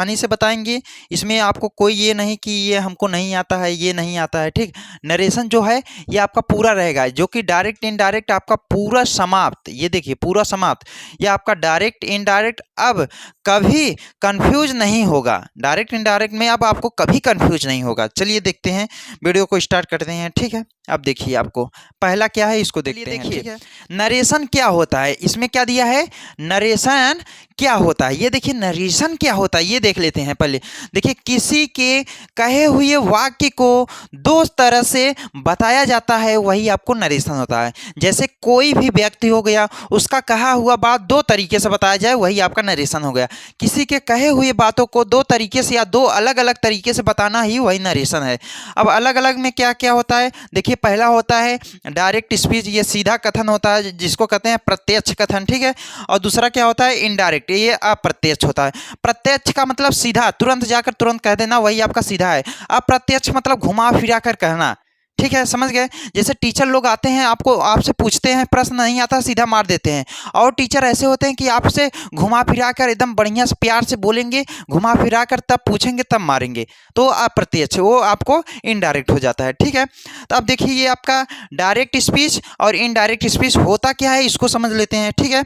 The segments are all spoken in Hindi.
आसानी से बताएंगे। इसमें आपको कोई ये नहीं कि ये हमको नहीं आता है, ये नहीं आता है, ठीक। नरेशन जो है ये आपका पूरा रहेगा, जो कि डायरेक्ट इनडायरेक्ट आपका पूरा समाप्त। ये देखिए पूरा समाप्त, ये आपका डायरेक्ट इनडायरेक्ट अब कभी कंफ्यूज नहीं होगा। डायरेक्ट इनडायरेक्ट में अब आपको कभी कंफ्यूज नहीं होगा। चलिए देखते हैं, वीडियो को स्टार्ट करते हैं, ठीक है। अब देखिए आपको पहला क्या है इसको देखते हैं, ठीक है। नरेशन क्या होता है, इसमें क्या दिया है, नरेशन क्या होता है। ये देखिए नरेशन क्या होता है, ये देख लेते हैं पहले। देखिए किसी के कहे हुए वाक्य को दो तरह से बताया जाता है, वही आपको नरेशन होता है। जैसे कोई भी व्यक्ति हो गया, उसका कहा हुआ बात दो तरीके से बताया जाए, वही आपका नरेशन हो गया। किसी के कहे हुए बातों को दो तरीके से या दो अलग अलग तरीके से बताना ही वही नरेशन है। अब अलग अलग में क्या क्या होता है, देखिए पहला होता है डायरेक्ट स्पीच, ये सीधा कथन होता है जिसको कहते हैं प्रत्यक्ष कथन, ठीक है। और दूसरा क्या होता है इनडायरेक्ट, ये अप्रत्यक्ष होता है। प्रत्यक्ष का मतलब सीधा, तुरंत जाकर तुरंत कह देना, वही आपका सीधा है। अप्रत्यक्ष मतलब घुमा फिरा कर कहना, ठीक है, समझ गए। जैसे टीचर लोग आते हैं, आपको आपसे पूछते हैं, प्रश्न नहीं आता सीधा मार देते हैं। और टीचर ऐसे होते हैं कि आपसे घुमा फिरा कर एकदम बढ़िया से प्यार से बोलेंगे, घुमा फिरा कर तब पूछेंगे तब मारेंगे, तो अप्रत्यक्ष, वो आपको इनडायरेक्ट हो जाता है, ठीक है। तो अब देखिए ये आपका डायरेक्ट स्पीच और इनडायरेक्ट स्पीच होता क्या है इसको समझ लेते हैं, ठीक है।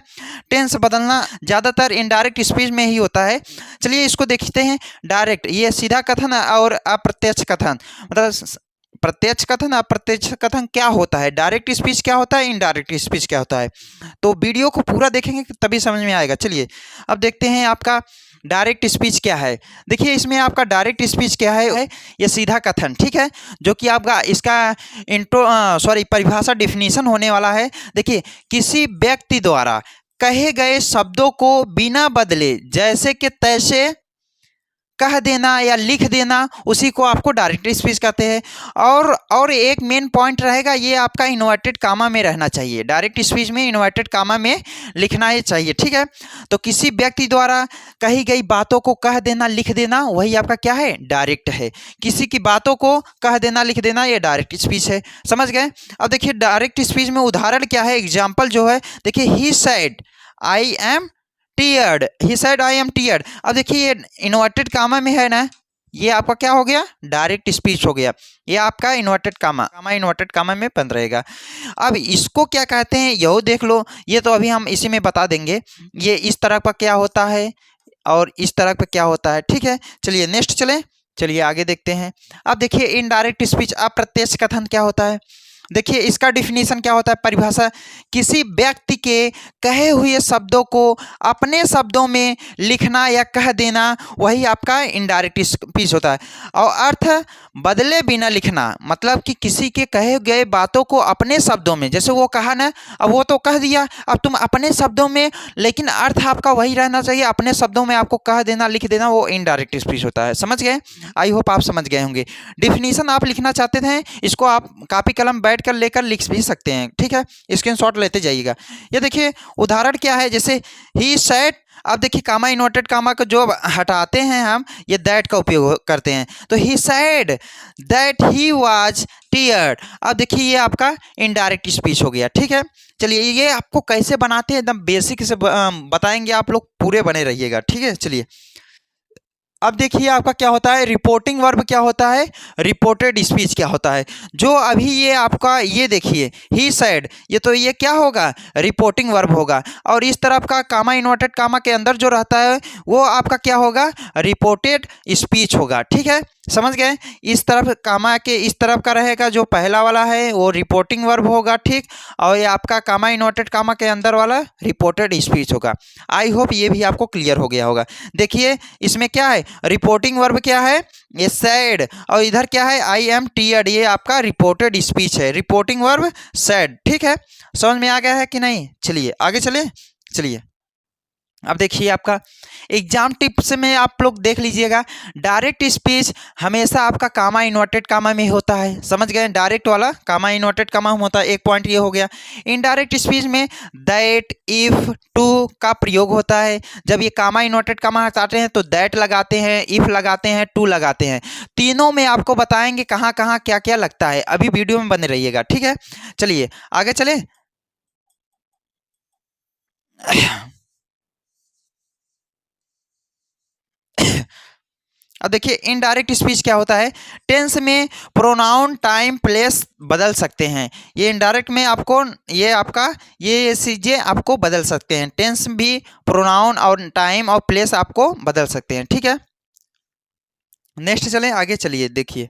टेंस बदलना ज़्यादातर इनडायरेक्ट स्पीच में ही होता है। चलिए इसको देखते हैं। डायरेक्ट ये सीधा कथन और अप्रत्यक्ष कथन, मतलब प्रत्यक्ष कथन अप्रत्यक्ष कथन क्या होता है, डायरेक्ट स्पीच क्या होता है, इनडायरेक्ट स्पीच क्या होता है। तो वीडियो को पूरा देखेंगे तभी समझ में आएगा। चलिए अब देखते हैं आपका डायरेक्ट स्पीच क्या है। देखिए इसमें आपका डायरेक्ट स्पीच क्या है, ये सीधा कथन, ठीक है, जो कि आपका इसका परिभाषा डिफिनीशन होने वाला है। देखिए किसी व्यक्ति द्वारा कहे गए शब्दों को बिना बदले जैसे कि तैसे कह देना या लिख देना, उसी को आपको डायरेक्ट स्पीच कहते हैं। और एक मेन पॉइंट रहेगा, ये आपका इन्वर्टेड कामा में रहना चाहिए। डायरेक्ट स्पीच में इन्वर्टेड कामा में लिखना ही चाहिए, ठीक है। तो किसी व्यक्ति द्वारा कही गई बातों को कह देना लिख देना, वही आपका क्या है, डायरेक्ट है। किसी की बातों को कह देना लिख देना, ये डायरेक्ट स्पीच है, समझ गए। अब देखिए डायरेक्ट स्पीच में उदाहरण क्या है, एग्जाम्पल जो है, देखिए he said I am tiered, he said I am tiered. अब देखिए ये इन्वर्टेड कामा में है ना, ये आपका क्या हो गया, डायरेक्ट स्पीच हो गया। ये आपका इन्वर्टेड कामा इन्वर्टेड कामा में बंद रहेगा। अब इसको क्या कहते हैं यो देख लो, ये तो अभी हम इसी में बता देंगे। ये इस तरह का क्या होता है और इस तरह का क्या होता है, ठीक है। चलिए नेक्स्ट चलें, चलिए आगे देखते हैं। अब देखिए इनडायरेक्ट स्पीच अप्रत्यक्ष कथन क्या होता है। देखिए इसका डिफिनीशन क्या होता है, परिभाषा, किसी व्यक्ति के कहे हुए शब्दों को अपने शब्दों में लिखना या कह देना, वही आपका इनडायरेक्ट स्पीच होता है। और अर्थ बदले बिना लिखना, मतलब कि किसी के कहे गए बातों को अपने शब्दों में, जैसे वो कहा ना, अब वो तो कह दिया, अब तुम अपने शब्दों में, लेकिन अर्थ आपका वही रहना चाहिए, अपने शब्दों में आपको कह देना लिख देना, वो इनडायरेक्ट स्पीच होता है, समझ गए। आई होप आप समझ गए होंगे। डिफिनीशन आप लिखना चाहते थे, इसको आप कापी कलम बैठ कर लेकर लिख भी सकते हैं, ठीक है, स्क्रीनशॉट लेते जाइएगा। ये देखिए उदाहरण क्या है, जैसे ही सेड, अब देखिए कामा इन्वर्टेड कामा को जो हटाते हैं हम, ये दैट का उपयोग करते हैं। तो he said that he was tiered, अब देखिए ये आपका इनडायरेक्ट स्पीच हो गया, ठीक है। चलिए ये आपको कैसे बनाते हैं एकदम बेसिक से बताएंगे, आप लोग पूरे बने रहिएगा, ठीक है। चलिए अब देखिए आपका क्या होता है, रिपोर्टिंग वर्ब क्या होता है, रिपोर्टेड स्पीच क्या होता है। जो अभी ये आपका ये देखिए ही सेड, ये तो ये क्या होगा, रिपोर्टिंग वर्ब होगा। और इस तरफ का कामा इन्वर्टेड कामा के अंदर जो रहता है वो आपका क्या होगा, रिपोर्टेड स्पीच होगा, ठीक है, समझ गए। इस तरफ कामा के इस तरफ का रहेगा जो पहला वाला है वो रिपोर्टिंग वर्ब होगा, ठीक। और ये आपका कामा इन्वर्टेड कामा के अंदर वाला रिपोर्टेड स्पीच होगा। आई होप ये भी आपको क्लियर हो गया होगा। देखिए इसमें क्या है, रिपोर्टिंग वर्ब क्या है, ये सैड, और इधर क्या है, आई एम टीयर्ड, ये आपका रिपोर्टेड स्पीच है, रिपोर्टिंग वर्ब सैड, ठीक है। समझ में आ गया है कि नहीं, चलिए आगे चले। चलिए अब देखिए आपका एग्जाम टिप्स में आप लोग देख लीजिएगा, डायरेक्ट स्पीच हमेशा आपका कामा इन्वर्टेड कामा में होता है, समझ गए। डायरेक्ट वाला कामा इन्वर्टेड कामा में होता है, एक पॉइंट ये हो गया। इनडायरेक्ट स्पीच में दैट इफ टू का प्रयोग होता है। जब ये कामा इन्वर्टेड कामा हटाते हैं तो दैट लगाते हैं, इफ लगाते हैं, टू लगाते हैं। तीनों में आपको बताएंगे कहाँ कहाँ क्या क्या लगता है, अभी वीडियो में बने रहिएगा, ठीक है। चलिए आगे चले। अब देखिए इनडायरेक्ट स्पीच क्या होता है, टेंस में प्रोनाउन टाइम प्लेस बदल सकते हैं। ये इनडायरेक्ट में आपको ये आपका ये चीज़ें आपको बदल सकते हैं, टेंस भी प्रोनाउन और टाइम और प्लेस आपको बदल सकते हैं, ठीक है। नेक्स्ट चलें आगे, चलिए देखिए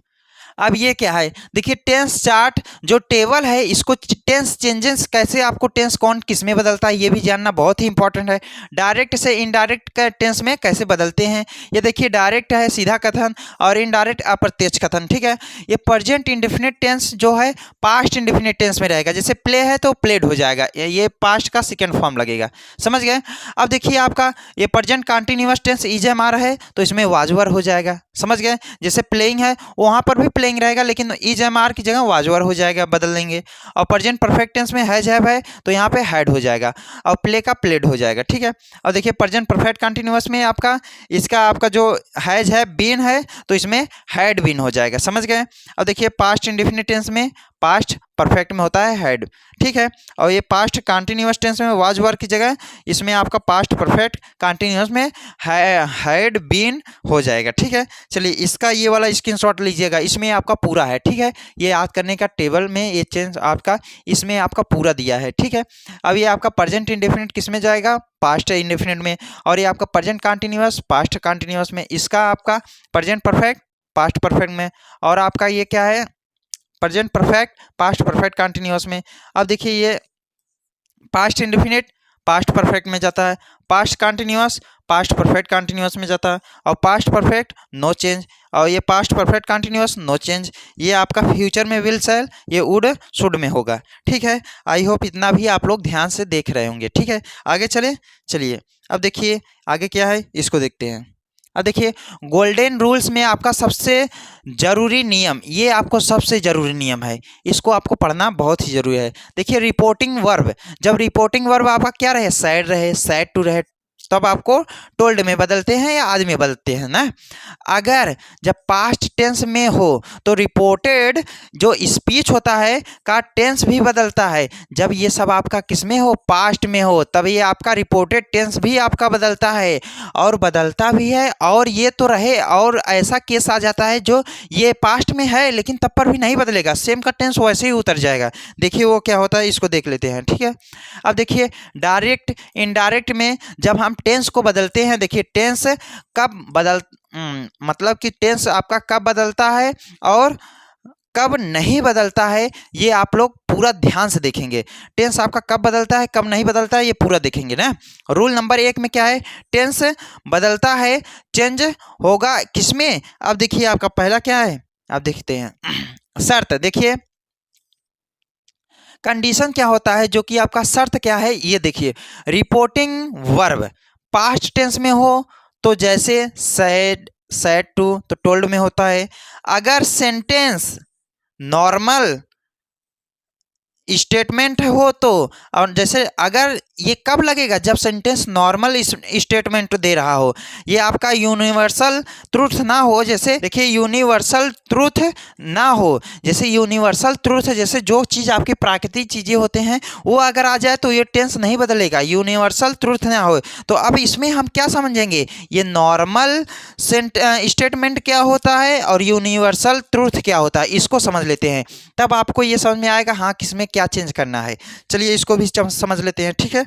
अब ये क्या है, देखिए टेंस चार्ट जो टेबल है, इसको टेंस चेंजेस कैसे आपको टेंस कौन किस में बदलता है ये भी जानना बहुत ही इंपॉर्टेंट है। डायरेक्ट से इनडायरेक्ट का टेंस में कैसे बदलते हैं, ये देखिए डायरेक्ट है सीधा कथन और इनडायरेक्ट अप्रत्यक्ष कथन, ठीक है। ये प्रेजेंट इंडेफिनिट टेंस जो है पास्ट इंडेफिनिट टेंस में रहेगा, जैसे प्ले है तो प्लेड हो जाएगा, ये पास्ट का सेकेंड फॉर्म लगेगा, समझ गए। अब देखिए आपका ये प्रेजेंट कंटिन्यूअस टेंस इजम आ रहा है तो इसमें वाजवर हो जाएगा, समझ गए। जैसे प्लेइंग है वहाँ पर भी प्लेइंग रहेगा लेकिन इज एम आर की जगह वाजवर हो जाएगा, बदल देंगे। और प्रेजेंट परफेक्ट टेंस में हैज हैव है तो यहाँ पे हैड हो जाएगा और प्ले का प्लेड हो जाएगा, ठीक है। और देखिए प्रेजेंट परफेक्ट कंटिन्यूअस में आपका इसका आपका जो हैज है बीन है तो इसमें हैड बीन हो जाएगा, समझ गए। और देखिए पास्ट इंडेफिनिट टेंस में पास्ट परफेक्ट में होता है हैड, ठीक है। और ये पास्ट कंटिन्यूअस टेंस में वाज वर की जगह इसमें आपका पास्ट परफेक्ट कंटिन्यूअस में हैड बीन हो जाएगा, ठीक है। चलिए इसका ये वाला स्क्रीनशॉट लीजिएगा, इसमें आपका पूरा है, ठीक है। ये याद करने का टेबल में ये चेंज आपका इसमें आपका पूरा दिया है, ठीक है। अब ये आपका प्रेजेंट इंडेफिनिट किस में जाएगा, पास्ट इंडेफिनिट में, और ये आपका प्रेजेंट कंटिन्यूअस पास्ट कंटिन्यूअस में, इसका आपका प्रेजेंट परफेक्ट पास्ट परफेक्ट में, और आपका ये क्या है present perfect past perfect continuous में। अब देखिए ये पास्ट इंडेफिनिट पास्ट परफेक्ट में जाता है, past continuous past perfect continuous में जाता है, और पास्ट परफेक्ट नो चेंज, और ये past perfect continuous no change, ये आपका फ्यूचर में विल शैल ये वुड शुड में होगा, ठीक है। आई होप इतना भी आप लोग ध्यान से देख रहे होंगे, ठीक है। आगे चलिए अब देखिए आगे क्या है इसको देखते हैं। अब देखिए गोल्डन रूल्स में आपका सबसे जरूरी नियम, ये आपको सबसे जरूरी नियम है, इसको आपको पढ़ना बहुत ही जरूरी है। देखिए रिपोर्टिंग वर्ब, जब रिपोर्टिंग वर्ब आपका क्या रहे, सैड रहे, सैड टू रहे, तब आपको टोल्ड में बदलते हैं या आज में बदलते हैं ना। अगर जब पास्ट टेंस में हो तो रिपोर्टेड जो स्पीच होता है का टेंस भी बदलता है। जब ये सब आपका किस में हो, पास्ट में हो, तब ये आपका रिपोर्टेड टेंस भी आपका बदलता है, और बदलता भी है। और ये तो रहे, और ऐसा केस आ जाता है जो ये पास्ट में है लेकिन तब पर भी नहीं बदलेगा, सेम का टेंस वैसे ही उतर जाएगा। देखिए वो क्या होता है इसको देख लेते हैं, ठीक है। अब देखिए डायरेक्ट इनडायरेक्ट में जब हम टेंस को बदलते हैं, देखिए टेंस कब मतलब कि टेंस आपका कब बदलता है और कब नहीं बदलता है, ये आप लोग पूरा ध्यान से देखेंगे। टेंस आपका कब बदलता है कब नहीं बदलता है ये पूरा देखेंगे ना। रूल नंबर 1 में क्या है, टेंस बदलता है चेंज होगा किसमें। अब देखिए आपका पहला क्या है, अब देखते हैं शर्त। देखिए कंडीशन क्या होता है, जो कि आपका शर्त क्या है, ये देखिए रिपोर्टिंग वर्ब पास्ट टेंस में हो तो जैसे सैड सैड टू तो टोल्ड में होता है। अगर सेंटेंस नॉर्मल स्टेटमेंट हो तो, और जैसे अगर ये कब लगेगा, जब सेंटेंस नॉर्मल स्टेटमेंट दे रहा हो, ये आपका यूनिवर्सल ट्रूथ ना हो। जैसे देखिए यूनिवर्सल ट्रूथ ना हो, जैसे यूनिवर्सल ट्रूथ जैसे जो चीज़ आपकी प्राकृतिक चीज़ें होते हैं वो अगर आ जाए तो ये टेंस नहीं बदलेगा, यूनिवर्सल ट्रूथ ना हो। तो अब इसमें हम क्या समझेंगे, ये नॉर्मल स्टेटमेंट क्या होता है और यूनिवर्सल ट्रूथ क्या होता है, इसको समझ लेते हैं, तब आपको ये समझ में आएगा हाँ किसमें क्या चेंज करना है। चलिए इसको भी समझ लेते हैं, ठीक है।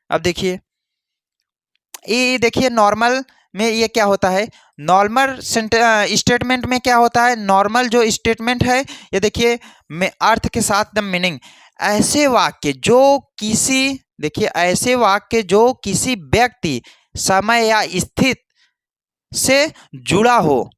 अब देखिए ये देखिए नॉर्मल में ये क्या होता है, नॉर्मल स्टेटमेंट में क्या होता है, नॉर्मल जो स्टेटमेंट है ये देखिए में अर्थ के साथ द मीनिंग, ऐसे वाक्य जो किसी, देखिए ऐसे वाक्य जो किसी व्यक्ति समय या स्थिति से जुड़ा हो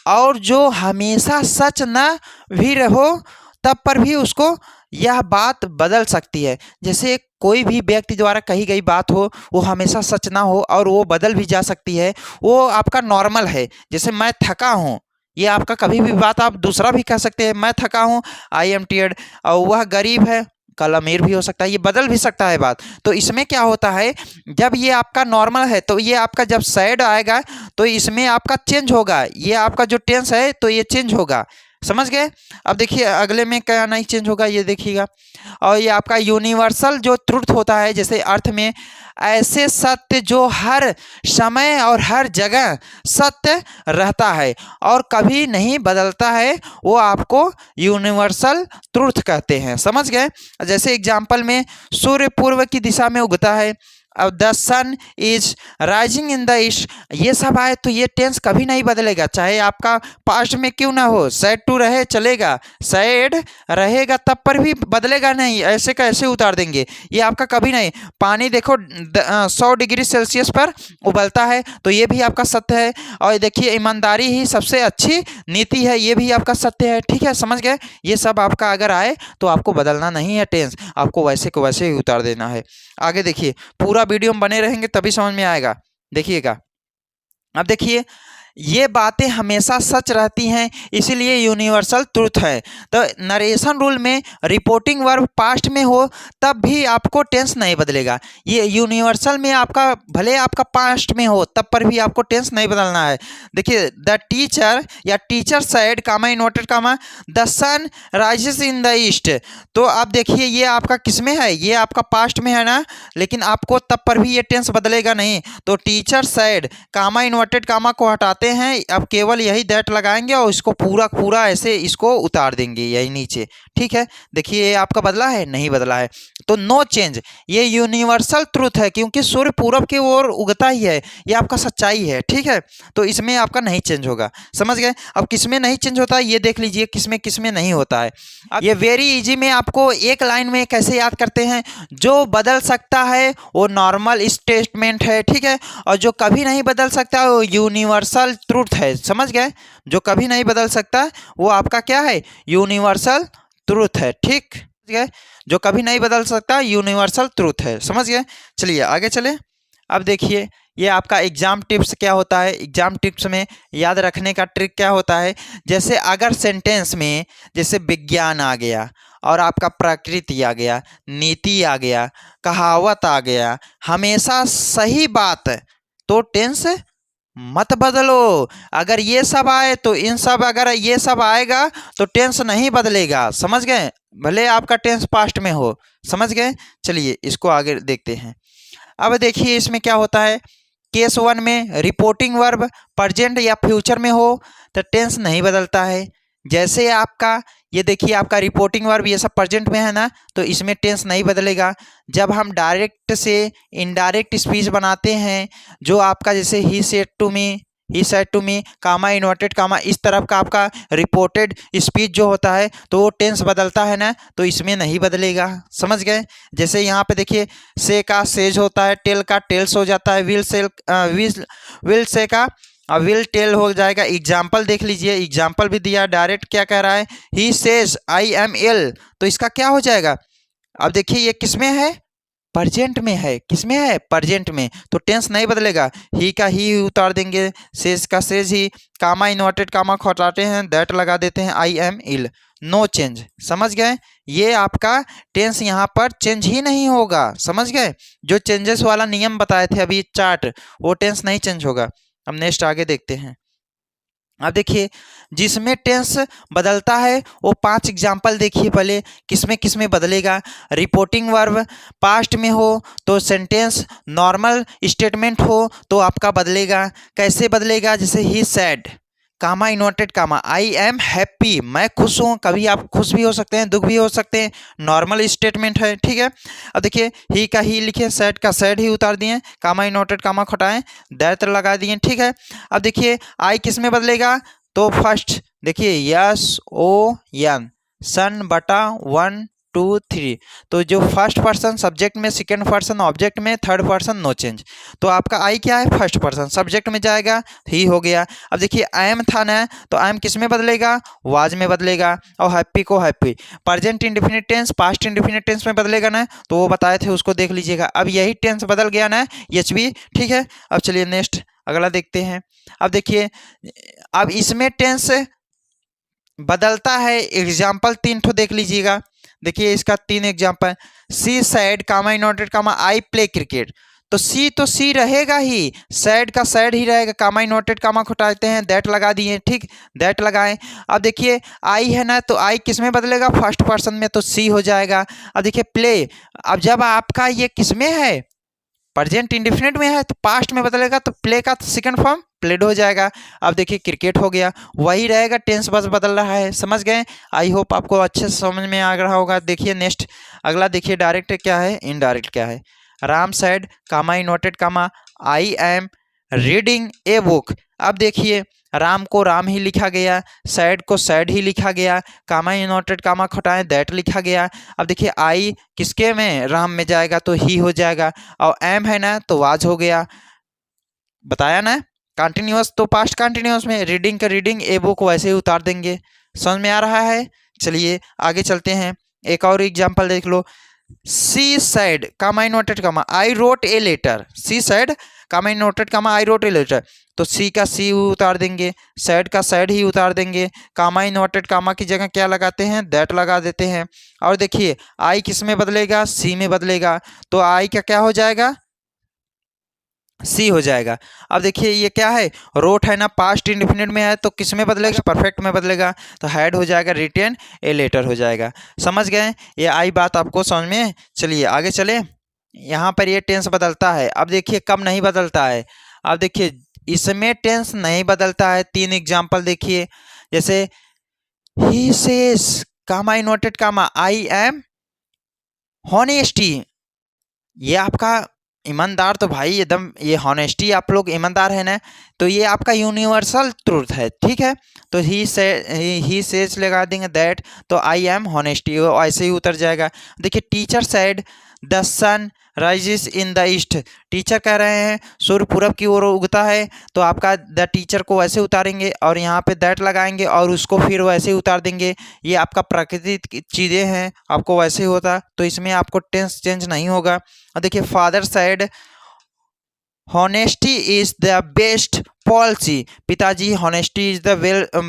और जो हमेशा सच न भी रहो तब पर भी उसको यह बात बदल सकती है। जैसे कोई भी व्यक्ति द्वारा कही गई बात हो वो हमेशा सच ना हो और वो बदल भी जा सकती है, वो आपका नॉर्मल है। जैसे मैं थका हूँ, ये आपका कभी भी बात आप दूसरा भी कह सकते हैं, मैं थका हूँ आई एम टियर्ड, और वह गरीब है कल अमीर भी हो सकता है, ये बदल भी सकता है बात। तो इसमें क्या होता है, जब ये आपका नॉर्मल है तो ये आपका जब सैड आएगा तो इसमें आपका चेंज होगा, ये आपका जो टेंस है तो ये चेंज होगा, समझ गए। अब देखिए अगले में क्या नहीं चेंज होगा, ये देखिएगा। और ये आपका यूनिवर्सल जो ट्रुथ होता है, जैसे अर्थ में ऐसे सत्य जो हर समय और हर जगह सत्य रहता है और कभी नहीं बदलता है, वो आपको यूनिवर्सल ट्रुथ कहते हैं। समझ गए। जैसे एग्जाम्पल में सूर्य पूर्व की दिशा में उगता है, अब the sun is rising in the east, ये सब आए तो ये टेंस कभी नहीं बदलेगा, चाहे आपका पास्ट में क्यों ना हो। सैड टू रहे चलेगा, सैड रहेगा तब पर भी बदलेगा नहीं, ऐसे का ऐसे उतार देंगे, ये आपका कभी नहीं। पानी देखो 100 डिग्री सेल्सियस पर उबलता है तो ये भी आपका सत्य है। और देखिए ईमानदारी ही सबसे अच्छी नीति है, ये भी आपका सत्य है। ठीक है, समझ गए। ये सब आपका अगर आए तो आपको बदलना नहीं है टेंस, आपको वैसे को वैसे ही उतार देना है। आगे देखिए, पूरा वीडियो में बने रहेंगे तभी समझ में आएगा, देखिएगा। अब देखिए, ये बातें हमेशा सच रहती हैं, इसीलिए यूनिवर्सल ट्रुथ है। तो नरेशन रूल में रिपोर्टिंग वर्ब पास्ट में हो तब भी आपको टेंस नहीं बदलेगा। ये यूनिवर्सल में आपका भले आपका पास्ट में हो तब पर भी आपको टेंस नहीं बदलना है। देखिए, द टीचर या teacher said comma inverted comma the sun rises in the east, तो आप देखिए ये आपका किस में है, ये आपका पास्ट में है ना, लेकिन आपको तब पर भी ये टेंस बदलेगा नहीं। तो teacher said comma inverted comma को हटाते हैं, अब केवल यही दैट लगाएंगे और इसको पूरा पूरा ऐसे इसको उतार देंगे यही नीचे। ठीक है, देखिए ये आपका बदला है, नहीं बदला है, तो नो चेंज, ये यूनिवर्सल ट्रुथ है क्योंकि सूर्य पूरब की ओर उगता ही है, ये आपका सच्चाई है। ठीक है, तो इसमें आपका नहीं चेंज होगा। समझ गए। अब किसमें नहीं चेंज होता है ये देख लीजिए, किसमें किसमें नहीं होता है। अब ये वेरी इजी में आपको एक लाइन में कैसे याद करते हैं, जो बदल सकता है वो नॉर्मल स्टेटमेंट है। ठीक है, और जो कभी नहीं बदल सकता वो यूनिवर्सल ट्रुथ है। समझ गए, जो कभी नहीं बदल सकता वो आपका क्या है, यूनिवर्सल ट्रुथ है। ठीक है, जो कभी नहीं बदल सकता यूनिवर्सल ट्रुथ है। समझ गए। चलिए आगे चले। अब देखिए, ये आपका एग्जाम टिप्स क्या होता है, एग्जाम टिप्स में याद रखने का ट्रिक क्या होता है। जैसे अगर सेंटेंस में जैसे विज्ञान आ गया और आपका प्रकृति आ गया, नीति आ गया, कहावत आ गया, हमेशा सही बात, तो टेंस मत बदलो। अगर ये सब आए तो इन सब, अगर ये सब आएगा तो टेंस नहीं बदलेगा। समझ गए, भले आपका टेंस पास्ट में हो। समझ गए। चलिए इसको आगे देखते हैं। अब देखिए इसमें क्या होता है, केस 1 में रिपोर्टिंग वर्ब प्रेजेंट या फ्यूचर में हो तो टेंस नहीं बदलता है। जैसे आपका ये देखिए, आपका रिपोर्टिंग वर्ब ये सब प्रेजेंट में है ना, तो इसमें टेंस नहीं बदलेगा। जब हम डायरेक्ट से इनडायरेक्ट स्पीच बनाते हैं, जो आपका जैसे ही said to me comma inverted comma, इस तरफ का आपका रिपोर्टेड स्पीच जो होता है तो वो टेंस बदलता है ना, तो इसमें नहीं बदलेगा। समझ गए। जैसे यहाँ पे देखिए, से का सेज होता है, टेल का टेल्स हो जाता है, विल से का विल टेल हो जाएगा। एग्जाम्पल देख लीजिए, एग्जाम्पल भी दिया, डायरेक्ट क्या कह रहा है, ही सेज आई एम इल, तो इसका क्या हो जाएगा। अब देखिए ये किसमें है, प्रेजेंट में है। किसमें है, प्रेजेंट में, तो टेंस नहीं बदलेगा। ही का ही उतार देंगे, सेज का says he, comma inverted comma को हटाते हैं, दैट लगा देते हैं, I am ill, no change. समझ गए। ये आपका टेंस यहाँ पर चेंज ही नहीं होगा। समझ गए। जो चेंजेस वाला नियम बताए थे अभी चार्ट, वो टेंस नहीं चेंज होगा। अब नेक्स्ट आगे देखते हैं। अब देखिए, जिसमें टेंस बदलता है वो 5 एग्जाम्पल देखिए पहले, किसमें किसमें बदलेगा। रिपोर्टिंग वर्ब पास्ट में हो तो सेंटेंस नॉर्मल स्टेटमेंट हो तो आपका बदलेगा। कैसे बदलेगा, जैसे ही said comma inverted comma I am happy, मैं खुश हूँ। कभी आप खुश भी हो सकते हैं, दुख भी हो सकते हैं, नॉर्मल स्टेटमेंट है। ठीक है। अब देखिए, ही का ही लिखे, सैड का सैड ही उतार दिए, कामा इन्वर्टेड कामा खटाएं, दैट लगा दिए। ठीक है। अब देखिए आई किस में बदलेगा, तो फर्स्ट देखिए यस ओ एन, सन बटा 1 2 3, तो जो फर्स्ट पर्सन सब्जेक्ट में, सेकेंड पर्सन ऑब्जेक्ट में, थर्ड पर्सन नो चेंज। तो आपका आई क्या है, फर्स्ट पर्सन, सब्जेक्ट में जाएगा, ही हो गया। अब देखिए आई एम था ना, तो आई एम किस में बदलेगा, वाज में बदलेगा, और हैप्पी को happy. Present indefinite tense past indefinite tense में बदलेगा ना, तो वो बताए थे, उसको देख लीजिएगा। अब यही टेंस बदल गया ना, एच बी। ठीक है। अब चलिए नेक्स्ट अगला देखते हैं। अब देखिए, अब इसमें टेंस बदलता है। एग्जाम्पल 3 ठो देख लीजिएगा। देखिए इसका 3 example, she said comma inverted comma I play cricket, तो सी रहेगा ही, सैड का सैड ही रहेगा, कामा इनवर्टेड कामा हटाते हैं, दैट लगा दिए, ठीक, दैट लगाएं। अब देखिए आई है ना, तो आई किस में बदलेगा, फर्स्ट पर्सन में, तो सी हो जाएगा। अब देखिए प्ले, अब जब आपका ये किस में है, प्रेजेंट इंडेफिनिट में है, तो पास्ट में बदलेगा, तो प्ले का सेकंड फॉर्म प्लेड हो जाएगा। अब देखिए क्रिकेट हो गया, वही रहेगा, टेंस बस बदल रहा है, समझ गए। आई होप आपको अच्छे से समझ में आ रहा होगा। देखिए नेक्स्ट अगला देखिए, डायरेक्ट क्या है, इनडायरेक्ट क्या है। Ram said comma inverted comma I am reading a book. अब देखिए राम को राम ही लिखा गया, सैड को सैड ही लिखा गया, कामा इनवर्टेड कामा खटाएं दैट लिखा गया। अब देखिए आई किसके में, राम में जाएगा, तो ही हो जाएगा, और एम है ना, तो वाज हो गया, बताया ना। कंटिन्यूअस तो पास्ट कंटिन्यूअस में, रीडिंग का रीडिंग, ए बुक वैसे ही उतार देंगे। समझ में आ रहा है। चलिए आगे चलते हैं, एक और एग्जाम्पल देख लो। C said comma inverted comma I wrote a letter, C said comma inverted comma I wrote a letter, तो सी का सी उतार देंगे, सैड का सैड ही उतार देंगे, कामा इनवर्टेड कामा की जगह क्या लगाते हैं, दैट लगा देते हैं। और देखिए आई किस में बदलेगा, सी में बदलेगा, तो आई का क्या हो जाएगा, सी हो जाएगा। अब देखिए ये क्या है, रोट है ना, पास्ट इंडेफिनिट में है, तो किस में बदलेगा, परफेक्ट में बदलेगा, तो हैड हो जाएगा, रिटेन ए लेटर हो जाएगा। समझ गए, ये आई बात आपको समझ में। चलिए आगे चले, यहाँ पर ये टेंस बदलता है। अब देखिए कब नहीं बदलता है, अब देखिए इसमें टेंस नहीं बदलता है। तीन एग्जाम्पल देखिए, जैसे ही says comma inverted comma I am honesty, ये आपका ईमानदार, तो भाई एकदम ये हॉनेस्टी, आप लोग ईमानदार है ना, तो ये आपका यूनिवर्सल ट्रूथ है, ठीक है। तो ही सेज लगा देंगे दैट, तो आई एम हॉनेस्टी, ऐसे ही उतर जाएगा। देखिए teacher said the sun rises in the east, teacher कह रहे हैं सूर्य पूरब की ओर उगता है, तो आपका द टीचर को वैसे उतारेंगे और यहाँ पे दैट लगाएंगे और उसको फिर वैसे ही उतार देंगे। ये आपका प्राकृतिक चीज़ें हैं, आपको वैसे ही होता, तो इसमें आपको टेंस चेंज नहीं होगा। और देखिए father said honesty is the best policy, पिताजी honesty is the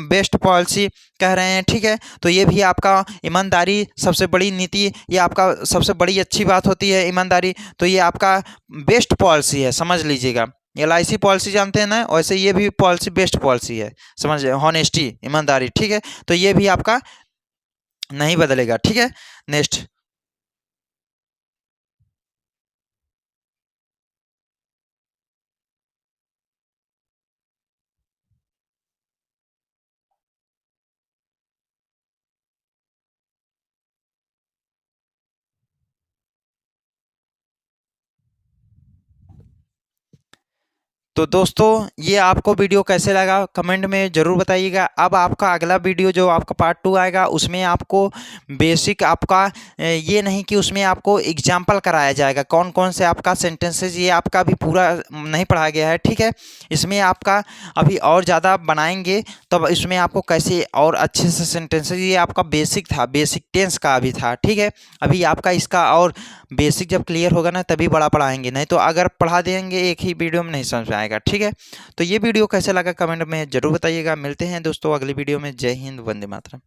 best policy कह रहे हैं, ठीक है। तो ये भी आपका ईमानदारी सबसे बड़ी नीति, ये आपका सबसे बड़ी अच्छी बात होती है ईमानदारी, तो ये आपका बेस्ट पॉलिसी है, समझ लीजिएगा। LIC पॉलिसी जानते हैं ना, वैसे ये भी पॉलिसी बेस्ट पॉलिसी है, समझ, हॉनेस्टी ईमानदारी, ठीक है। तो ये भी आपका नहीं बदलेगा, ठीक है। नेक्स्ट तो दोस्तों ये आपको वीडियो कैसे लगा कमेंट में ज़रूर बताइएगा। अब आपका अगला वीडियो जो आपका पार्ट 2 आएगा, उसमें आपको बेसिक आपका ये नहीं कि उसमें आपको एग्जाम्पल कराया जाएगा कौन कौन से आपका सेंटेंसेज, ये आपका अभी पूरा नहीं पढ़ाया गया है, ठीक है। इसमें आपका अभी और ज़्यादा बनाएंगे, तब इसमें आपको कैसे और अच्छे से सेंटेंसेज, ये आपका बेसिक था, बेसिक टेंस का अभी था, ठीक है। अभी आपका इसका और बेसिक जब क्लियर होगा ना तभी बड़ा पढ़ाएंगे, नहीं तो अगर पढ़ा देंगे एक ही वीडियो में नहीं समझ में आएगा, ठीक है। तो ये वीडियो कैसे लगा कमेंट में ज़रूर बताइएगा। मिलते हैं दोस्तों अगली वीडियो में। जय हिंद, वंदे मातरम।